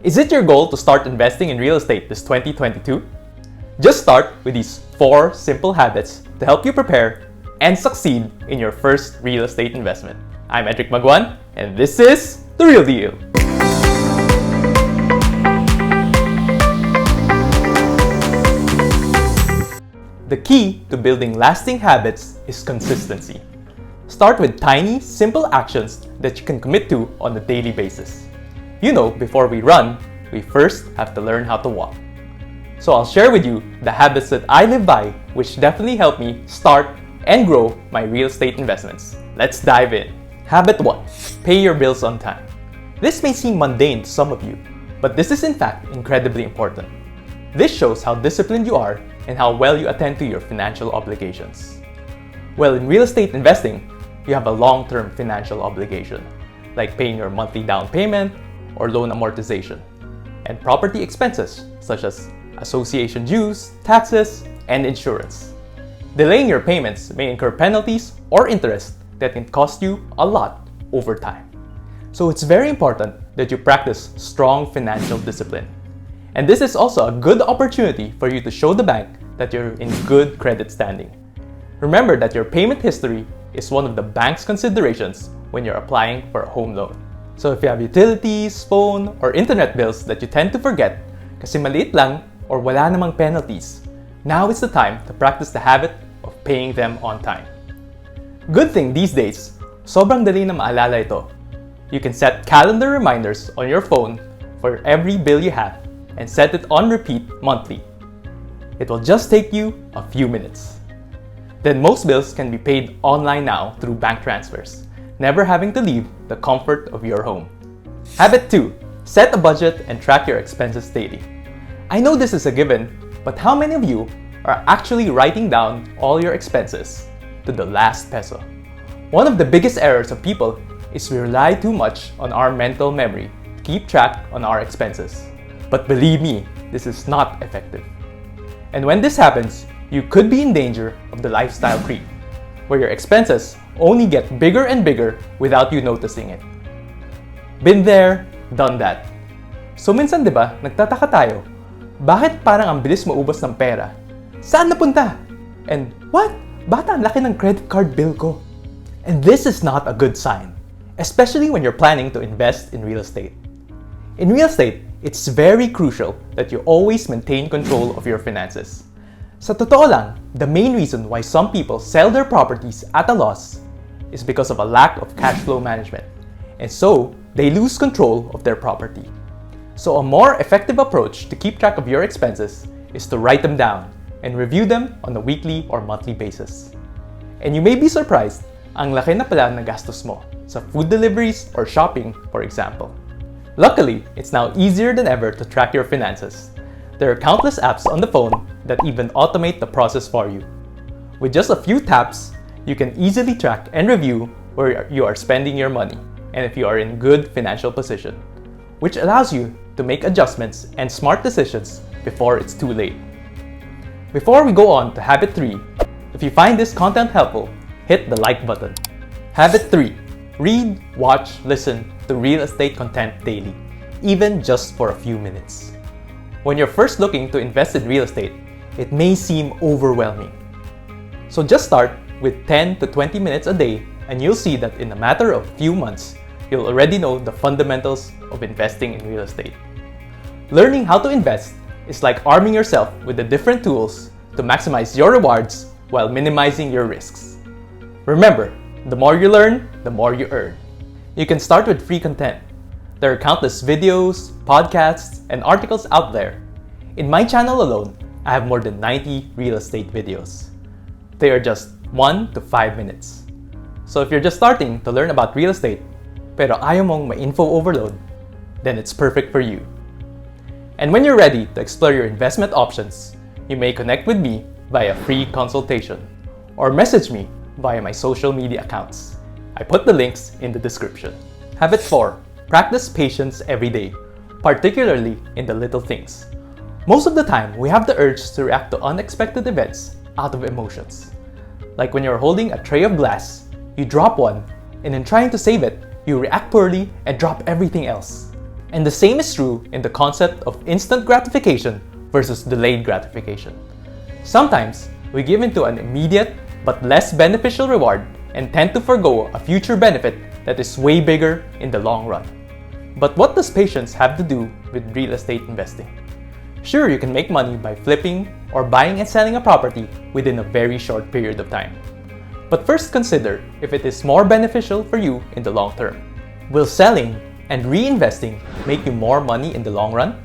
Is it your goal to start investing in real estate this 2022? Just start with these 4 simple habits to help you prepare and succeed in your first real estate investment. I'm Edric Magwan, and this is The Real Deal. The key to building lasting habits is consistency. Start with tiny, simple actions that you can commit to on a daily basis. You know, before we run, we first have to learn how to walk. So I'll share with you the habits that I live by, which definitely help me start and grow my real estate investments. Let's dive in. Habit 1. Pay your bills on time. This may seem mundane to some of you, but this is in fact incredibly important. This shows how disciplined you are and how well you attend to your financial obligations. Well, in real estate investing, you have a long-term financial obligation, like paying your monthly down payment or loan amortization, and property expenses such as association dues, taxes, and insurance. Delaying your payments may incur penalties or interest that can cost you a lot over time. So it's very important that you practice strong financial discipline. And this is also a good opportunity for you to show the bank that you're in good credit standing. Remember that your payment history is one of the bank's considerations when you're applying for a home loan. So if you have utilities, phone, or internet bills that you tend to forget kasi maliit lang or wala namang penalties, now is the time to practice the habit of paying them on time. Good thing these days, sobrang dali na maalala ito. You can set calendar reminders on your phone for every bill you have and set it on repeat monthly. It will just take you a few minutes. Then most bills can be paid online now through bank transfers, never having to leave the comfort of your home. Habit 2. Set a budget and track your expenses daily. I know this is a given, but how many of you are actually writing down all your expenses to the last peso? One of the biggest errors of people is we rely too much on our mental memory to keep track on our expenses. But believe me, this is not effective. And when this happens, you could be in danger of the lifestyle creep, where your expenses only get bigger and bigger without you noticing it. Been there, done that. So minsan diba, nagtataka tayo, bakit parang ang bilis maubos ng pera? Saan napunta? And what? Bata ang laki ng credit card bill ko. And this is not a good sign, especially when you're planning to invest in real estate. In real estate, it's very crucial that you always maintain control of your finances. Sa totoo lang, the main reason why some people sell their properties at a loss is because of a lack of cash flow management, and so they lose control of their property. So a more effective approach to keep track of your expenses is to write them down and review them on a weekly or monthly basis. And you may be surprised, ang laki na pala na gastos mo sa food deliveries or shopping, for example. Luckily, it's now easier than ever to track your finances. There are countless apps on the phone that even automate the process for you. With just a few taps, you can easily track and review where you are spending your money and if you are in good financial position, which allows you to make adjustments and smart decisions before it's too late. Before we go on to habit 3, if you find this content helpful, hit the like button. Habit 3. Read, watch, listen to real estate content daily, even just for a few minutes. When you're first looking to invest in real estate, it may seem overwhelming. So just start with 10 to 20 minutes a day and you'll see that in a matter of few months, you'll already know the fundamentals of investing in real estate. Learning how to invest is like arming yourself with the different tools to maximize your rewards while minimizing your risks. Remember, the more you learn, the more you earn. You can start with free content. There are countless videos, podcasts, and articles out there. In my channel alone, I have more than 90 real estate videos. They are just 1 to 5 minutes. So if you're just starting to learn about real estate, pero ayaw mong ma-info overload, then it's perfect for you. And when you're ready to explore your investment options, you may connect with me via free consultation or message me via my social media accounts. I put the links in the description. Habit 4. Practice patience every day, particularly in the little things. Most of the time, we have the urge to react to unexpected events out of emotions. Like when you're holding a tray of glass, you drop one, and in trying to save it, you react poorly and drop everything else. And the same is true in the concept of instant gratification versus delayed gratification. Sometimes, we give into an immediate but less beneficial reward and tend to forego a future benefit that is way bigger in the long run. But what does patience have to do with real estate investing? Sure, you can make money by flipping or buying and selling a property within a very short period of time. But first consider if it is more beneficial for you in the long term. Will selling and reinvesting make you more money in the long run?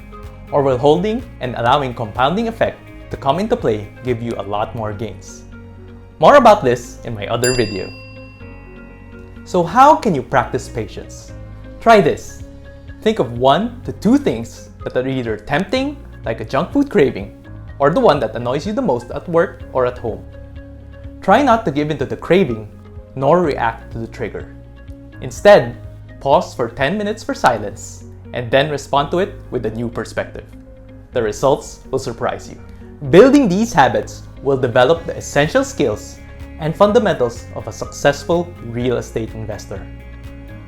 Or will holding and allowing compounding effect to come into play give you a lot more gains? More about this in my other video. So how can you practice patience? Try this. Think of 1 to 2 things that are either tempting, like a junk food craving, or the one that annoys you the most at work or at home. Try not to give in to the craving, nor react to the trigger. Instead, pause for 10 minutes for silence, and then respond to it with a new perspective. The results will surprise you. Building these habits will develop the essential skills and fundamentals of a successful real estate investor.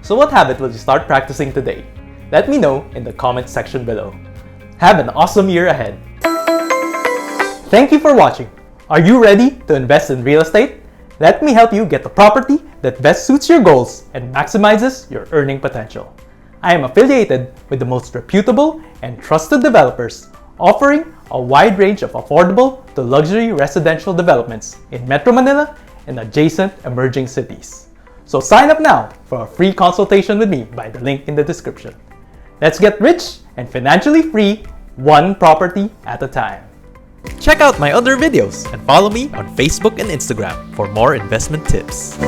So what habit will you start practicing today? Let me know in the comment section below. Have an awesome year ahead! Thank you for watching. Are you ready to invest in real estate? Let me help you get the property that best suits your goals and maximizes your earning potential. I am affiliated with the most reputable and trusted developers, offering a wide range of affordable to luxury residential developments in Metro Manila and adjacent emerging cities. So sign up now for a free consultation with me by the link in the description. Let's get rich and financially free, one property at a time. Check out my other videos and follow me on Facebook and Instagram for more investment tips.